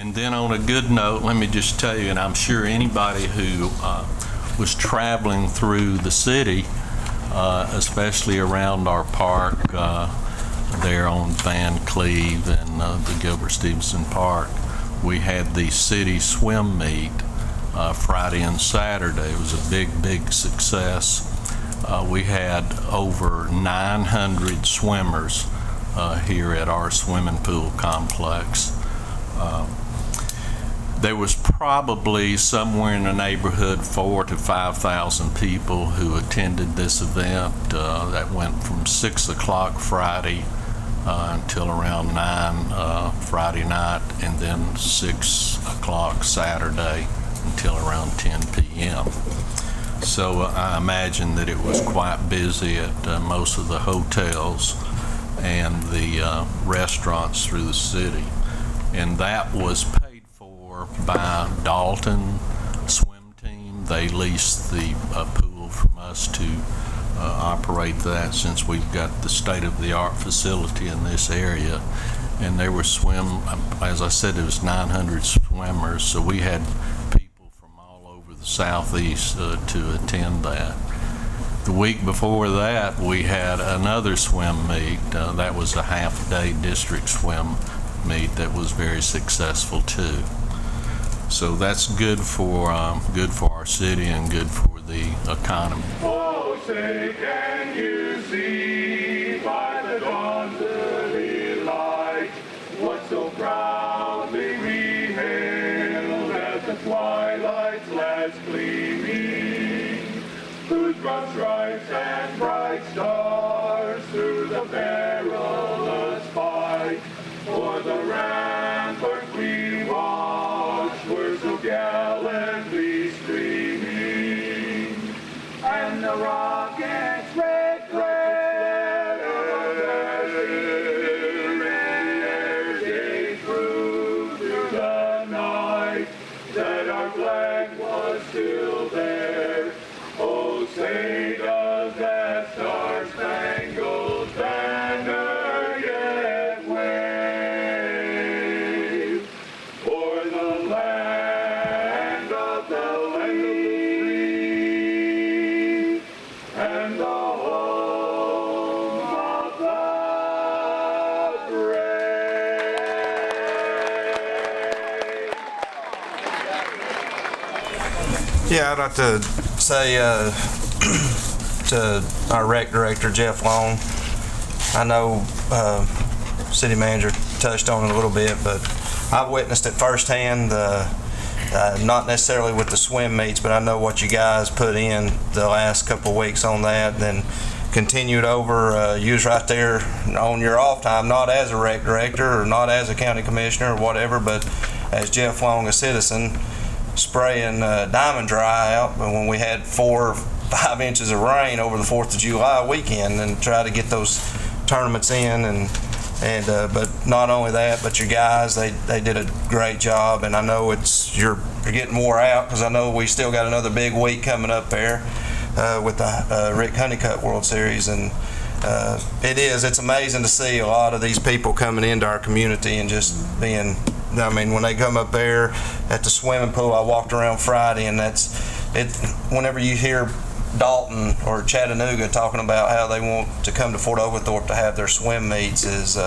And then on a good note, let me just tell you, and I'm sure anybody who was traveling through the city, especially around our park there on Van Cleve and the Gilbert Stevenson Park, we had the city swim meet Friday and Saturday. It was a big success. We had over 900 swimmers here at our swimming pool complex. There was probably somewhere in the neighborhood 4,000 to 5,000 people who attended this event. That went from 6 o'clock Friday until around 9 Friday night, and then 6 o'clock Saturday until around 10 p.m. So I imagine that it was quite busy at most of the hotels and the restaurants through the city. And that was paid for by Dalton Swim Team. They leased the pool from us to operate that, since we've got the state-of-the-art facility in this area. And there were as I said, there was 900 swimmers, so we had people from all over the southeast to attend that. The week before that, we had another swim meet. That was a half-day district swim meet that was very successful too. So that's good for our city and good for the economy. Oh, say can you see by the dawn's early light what so proudly we hailed as the twilight's last gleaming, whose broad stripes and bright stars through the perilous fight for the ramparts we watched were so gallantly streaming, and the rocket's red glare gave proof through the night that our flag was still there. Oh, say does that star-spangled banner yet wave o'er the land of the free and the home of the brave. Yeah, I'd like to say to our rec director, Jeff Long, I know city manager touched on it a little bit, but I've witnessed it firsthand, not necessarily with the swim meets, but I know what you guys put in the last couple of weeks on that, then continued over. You was right there on your off time, not as a rec director or not as a county commissioner or whatever, but as Jeff Long, a citizen, spraying Diamond Dry out when we had 4 or 5 inches of rain over the 4th of July weekend, and try to get those tournaments in, and but not only that, but your guys, they did a great job, and I know you're getting wore out, because I know we still got another big week coming up there with the Rick Honeycutt World Series, and it's amazing to see a lot of these people coming into our community and just being, I mean, when they come up there at the swimming pool, I walked around Friday, and whenever you hear Dalton or Chattanooga talking about how they want to come to Fort Oglethorpe to have their swim meets is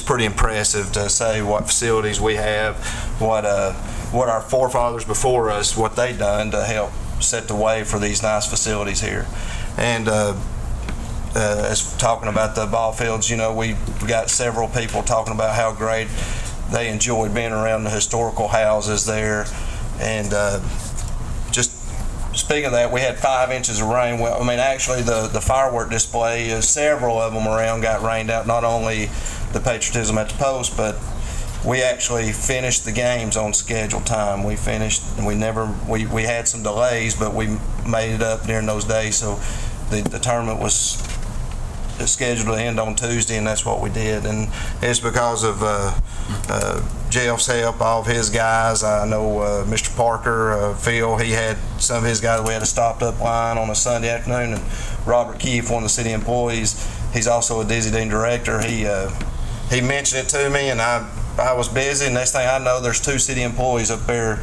pretty impressive, to say what facilities we have, what our forefathers before us, what they done to help set the way for these nice facilities here. And as talking about the ball fields, we got several people talking about how great they enjoyed being around the historical houses there. And just speaking of that, we had 5 inches of rain. Well, I mean, actually, the firework display, several of them around got rained out. Not only the patriotism at the post, but we actually finished the games on scheduled time. We finished, and we had some delays, but we made it up during those days. So the tournament was scheduled to end on Tuesday, and that's what we did. And it's because of Jeff's help, all of his guys. I know Mr. Parker, Phil, he had some of his guys. We had a stopped-up line on a Sunday afternoon, and Robert Keefe, one of the city employees, he's also a Dizzy Dean director. He mentioned it to me, and I I was busy. Next thing I know, there's 2 city employees up there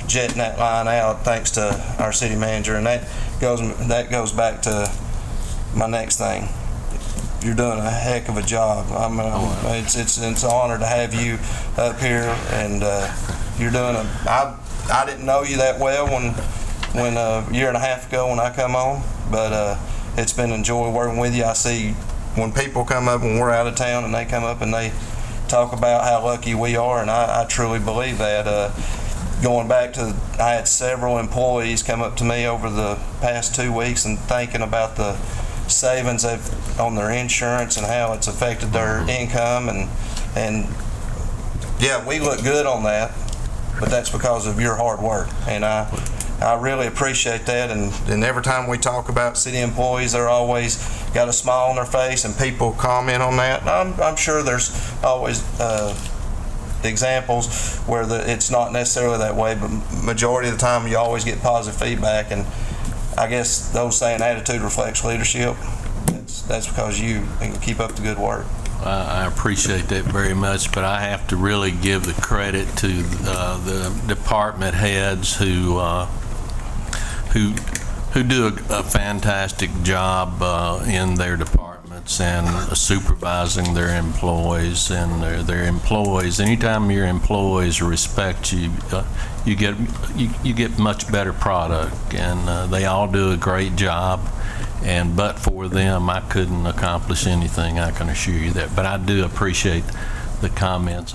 jetting that line out thanks to our city manager, and that goes back to my next thing. You're doing a heck of a job. It's an honor to have you up here, and you're doing I didn't know you that well when a year and a half ago when I come on, but it's been enjoy working with you. I see when people come up when we're out of town and they come up and they talk about how lucky we are, and I truly believe that. Going back to, I had several employees come up to me over the past 2 weeks and thinking about the savings on their insurance and how it's affected their income, and yeah, we look good on that, but that's because of your hard work, and I really appreciate that. And every time we talk about city employees, they're always got a smile on their face, and people comment on that. I'm sure there's always examples where it's not necessarily that way, but majority of the time you always get positive feedback, and I guess those saying attitude reflects leadership. That's because you can keep up the good work. I appreciate that very much, but I have to really give the credit to the department heads who do a fantastic job in their departments and supervising their employees, and their employees. Anytime your employees respect you, you get much better product, and they all do a great job. And but for them, I couldn't accomplish anything. I can assure you that. But I do appreciate the comments.